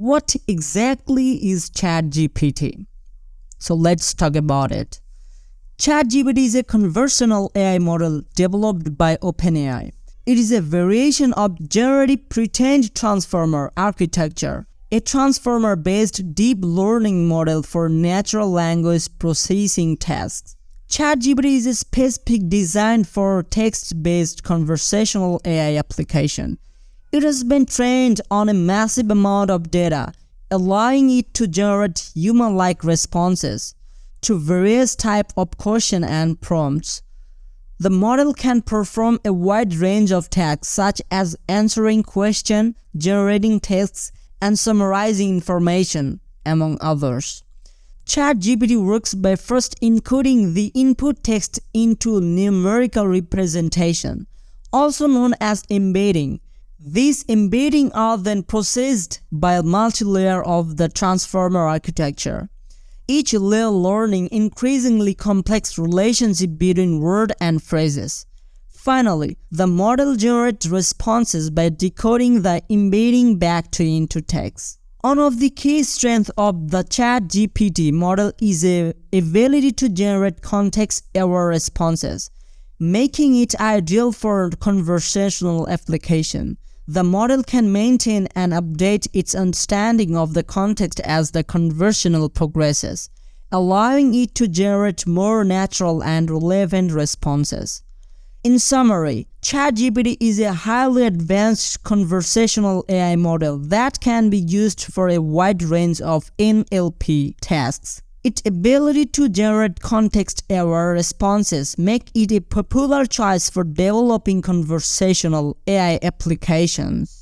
What exactly is ChatGPT? So let's talk about it. ChatGPT is a conversational AI model developed by OpenAI. It is a variation of Generative Pretrained Transformer architecture, a transformer-based deep learning model for natural language processing tasks. ChatGPT is a specific designed for text-based conversational AI application. It has been trained on a massive amount of data, allowing it to generate human-like responses to various types of questions and prompts. The model can perform a wide range of tasks such as answering questions, generating texts, and summarizing information, among others. ChatGPT works by first encoding the input text into numerical representation, also known as embedding. These embeddings are then processed by a multi-layer of the transformer architecture, each layer learning increasingly complex relationship between words and phrases. Finally, the model generates responses by decoding the embedding back into text. One of the key strengths of the ChatGPT model is the ability to generate context-aware responses, making it ideal for conversational application. The model can maintain and update its understanding of the context as the conversational progresses, allowing it to generate more natural and relevant responses. In summary, ChatGPT is a highly advanced conversational AI model that can be used for a wide range of NLP tasks. Its ability to generate context-aware responses make it a popular choice for developing conversational AI applications.